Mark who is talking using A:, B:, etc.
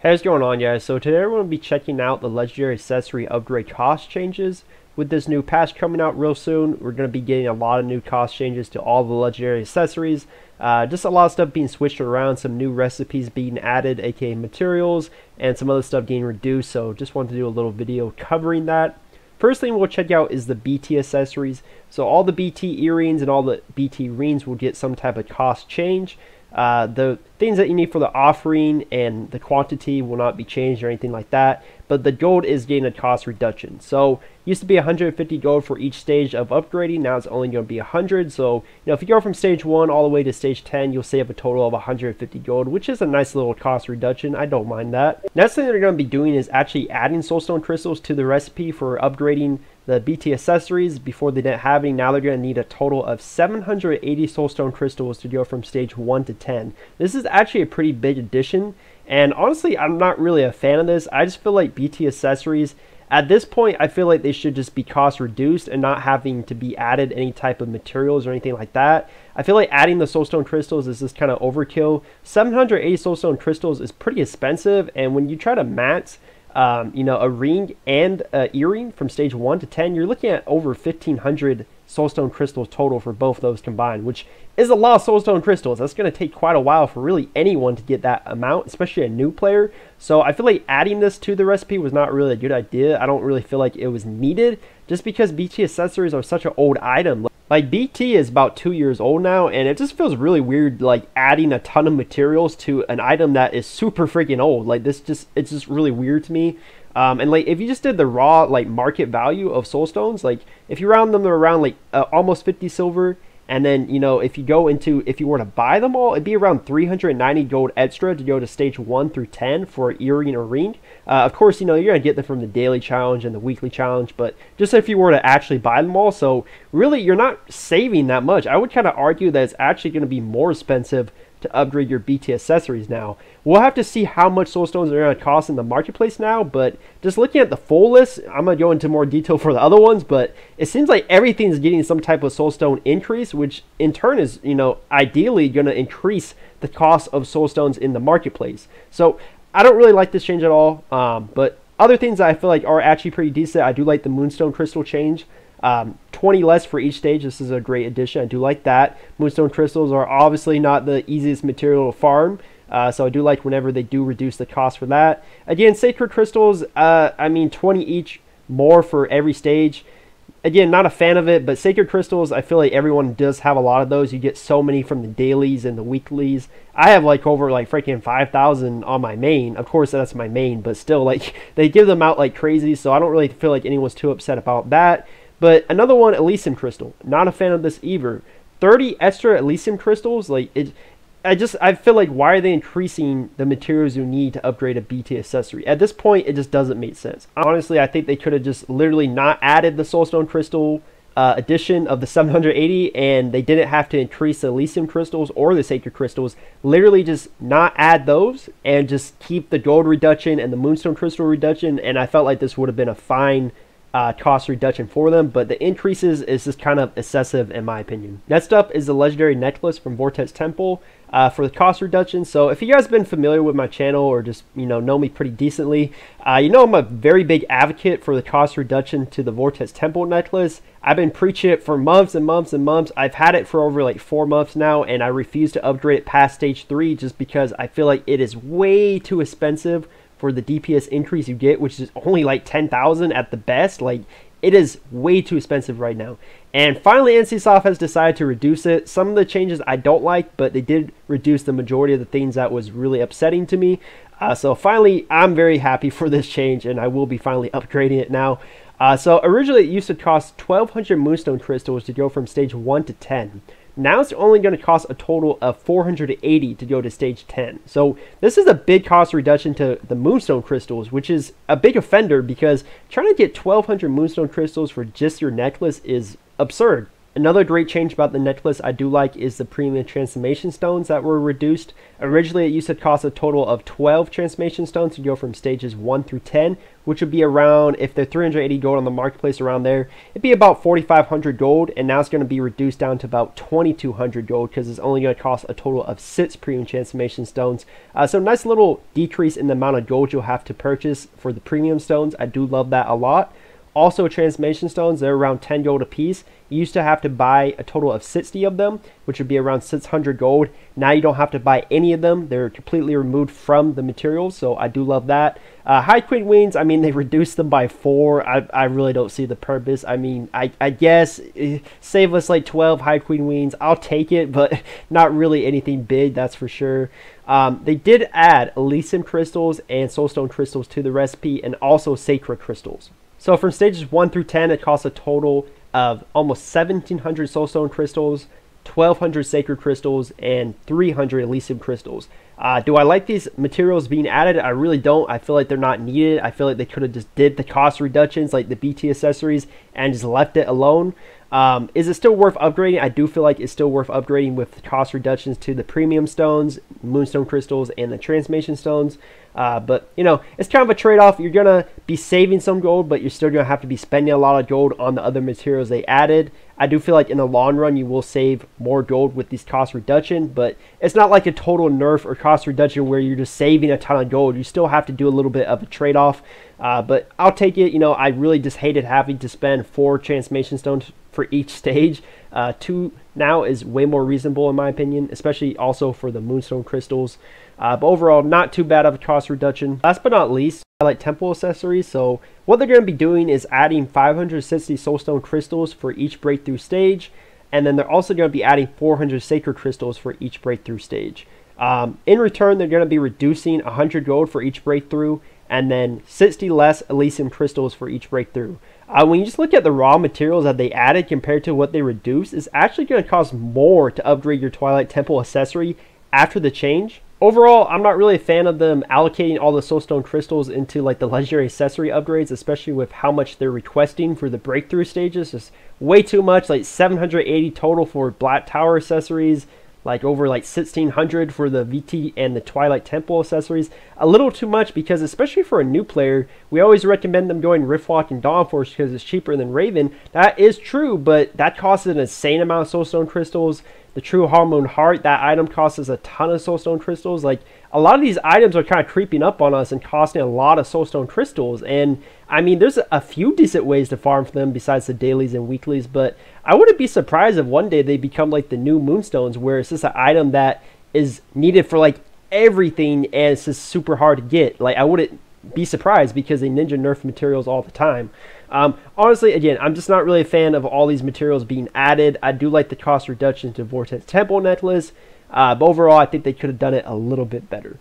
A: Hey, what's going on, guys? So today we're going to be checking out the legendary accessory upgrade cost changes. With this new patch coming out real soon, we're going to be getting a lot of new cost changes to all the legendary accessories. Just a lot of stuff being switched around, some new recipes being added, aka materials, and some other stuff getting reduced. So just wanted to do a little video covering that. First thing we'll check out is the BT accessories. So all the BT earrings and all the BT rings will get some type of cost change. The things that you need for the offering and the quantity will not be changed or anything like that, but the gold is getting a cost reduction. So used to be 150 gold for each stage of upgrading, now it's only going to be 100. So if you go from stage 1 all the way to stage 10, you'll save a total of 150 gold, which is a nice little cost reduction. I don't mind that. Next thing they're going to be doing is actually adding Soulstone Crystals to the recipe for upgrading the BT accessories. Before they didn't have any. Now they're going to need a total of 780 Soulstone Crystals to go from stage 1 to 10. This is actually a pretty big addition, and honestly I'm not really a fan of this. I just feel like BT accessories at this point, I feel like they should just be cost reduced and not having to be added any type of materials or anything like that. I feel like adding the Soulstone Crystals is just kind of overkill. 780 Soulstone Crystals is pretty expensive, and when you try to match a ring and an earring from stage 1 to 10, you're looking at over 1,500 Soulstone Crystals total for both those combined, which is a lot of Soulstone Crystals. That's going to take quite a while for really anyone to get that amount, especially a new player. So I feel like adding this to the recipe was not really a good idea. I don't really feel like it was needed, just because BT accessories are such an old item. Like, BT is about 2 years old now, and it just feels really weird, like, adding a ton of materials to an item that is super freaking old. Like, it's just really weird to me. And like, if you just did the raw like market value of soulstones, like if you round them around like almost 50 silver, and then if you were to buy them all, it'd be around 390 gold extra to go to stage 1 through 10 for earring or ring. Of course, you're gonna get them from the daily challenge and the weekly challenge, but just if you were to actually buy them all, so really you're not saving that much. I would kind of argue that it's actually going to be more expensive to upgrade your BT accessories now. We'll have to see how much soulstones are going to cost in the marketplace now, but just looking at the full list, I'm going to go into more detail for the other ones, but it seems like everything's getting some type of soulstone increase, which in turn is, ideally going to increase the cost of soulstones in the marketplace. So I don't really like this change at all, but other things that I feel like are actually pretty decent. I do like the Moonstone Crystal change. 20 less for each stage. This is a great addition. I do like that. Moonstone Crystals are obviously not the easiest material to farm, so I do like whenever they do reduce the cost for that. Again, Sacred Crystals, 20 each more for every stage. Again, not a fan of it, but Sacred Crystals, I feel like everyone does have a lot of those. You get so many from the dailies and the weeklies. I have like over like freaking 5,000 on my main. Of course, that's my main, but still, like, they give them out like crazy, so I don't really feel like anyone's too upset about that. But another one, Elysium Crystal. Not a fan of this either. 30 extra Elysium Crystals, like I feel like, why are they increasing the materials you need to upgrade a BT accessory? At this point, it just doesn't make sense. Honestly, I think they could have just literally not added the Soulstone Crystal addition of the 780, and they didn't have to increase the Elysium Crystals or the Sacred Crystals. Literally just not add those and just keep the gold reduction and the Moonstone Crystal reduction, and I felt like this would have been a fine cost reduction for them, but the increases is just kind of excessive in my opinion. Next up is the legendary necklace from Vortex Temple for the cost reduction. So if you guys have been familiar with my channel or just know me pretty decently, I'm a very big advocate for the cost reduction to the Vortex Temple necklace. I've been preaching it for months and months and months. I've had it for over like 4 months now, and I refuse to upgrade it past stage 3 just because I feel like it is way too expensive for the DPS increase you get, which is only like 10,000 at the best. Like, it is way too expensive right now. And finally, NCSoft has decided to reduce it. Some of the changes I don't like, but they did reduce the majority of the things that was really upsetting to me. So finally, I'm very happy for this change, and I will be finally upgrading it now. So originally it used to cost 1,200 Moonstone Crystals to go from stage 1 to 10. Now it's only going to cost a total of 480 to go to stage 10. So this is a big cost reduction to the Moonstone Crystals, which is a big offender because trying to get 1,200 Moonstone Crystals for just your necklace is absurd. Another great change about the necklace I do like is the premium transformation stones that were reduced. Originally, it used to cost a total of 12 transformation stones to go from stages 1 through 10, which would be around, if they're 380 gold on the marketplace around there, it'd be about 4,500 gold, and now it's going to be reduced down to about 2,200 gold because it's only going to cost a total of 6 premium transformation stones. So nice little decrease in the amount of gold you'll have to purchase for the premium stones. I do love that a lot. Also, transformation stones, they're around 10 gold a piece. You used to have to buy a total of 60 of them, which would be around 600 gold. Now you don't have to buy any of them. They're completely removed from the materials, so I do love that. High Queen Wings, I mean, they reduced them by 4. I really don't see the purpose. I mean, I guess save us like 12 High Queen Wings. I'll take it, but not really anything big, that's for sure. They did add Elysium Crystals and Soulstone Crystals to the recipe, and also Sacred Crystals. So from stages 1 through 10, it costs a total of almost 1,700 Soulstone Crystals, 1,200 Sacred Crystals, and 300 Elysium Crystals. Do I like these materials being added? I really don't. I feel like they're not needed. I feel like they could have just did the cost reductions like the BT accessories and just left it alone. Is it still worth upgrading? I do feel like it's still worth upgrading with the cost reductions to the premium stones, moonstone crystals, and the transformation stones. But, you know, it's kind of a trade-off. You're going to be saving some gold, but you're still going to have to be spending a lot of gold on the other materials they added. I do feel like in the long run, you will save more gold with these cost reduction, but it's not like a total nerf or cost reduction where you're just saving a ton of gold. You still have to do a little bit of a trade-off, but I'll take it. You know, I really just hated having to spend 4 transformation stones for each stage. 2 now is way more reasonable in my opinion, especially also for the moonstone crystals. But overall, not too bad of a cost reduction. Last but not least, Twilight Temple accessories. So what they're going to be doing is adding 560 Soulstone Crystals for each breakthrough stage, and then they're also going to be adding 400 Sacred Crystals for each breakthrough stage. In return, they're going to be reducing 100 gold for each breakthrough, and then 60 less Elysium Crystals for each breakthrough. When you just look at the raw materials that they added compared to what they reduced, it's actually going to cost more to upgrade your Twilight Temple accessory after the change. Overall, I'm not really a fan of them allocating all the Soulstone Crystals into like the legendary accessory upgrades, especially with how much they're requesting for the breakthrough stages. Just way too much, like 780 total for Black Tower accessories, like over like 1,600 for the VT and the Twilight Temple accessories. A little too much, because especially for a new player, we always recommend them going Riftwalk and Dawnforce because it's cheaper than Raven. That is true, but that costs an insane amount of Soulstone Crystals. The True Harmone Heart, that item costs us a ton of Soulstone Crystals. Like, a lot of these items are kind of creeping up on us and costing a lot of Soulstone Crystals. And, I mean, there's a few decent ways to farm for them besides the dailies and weeklies. But I wouldn't be surprised if one day they become like the new Moonstones, where it's just an item that is needed for, like, everything, and it's just super hard to get. Like, I wouldn't be surprised because they ninja nerf materials all the time. Honestly, again, I'm just not really a fan of all these materials being added. I do like the cost reduction to Vortex Temple necklace, but overall I think they could have done it a little bit better.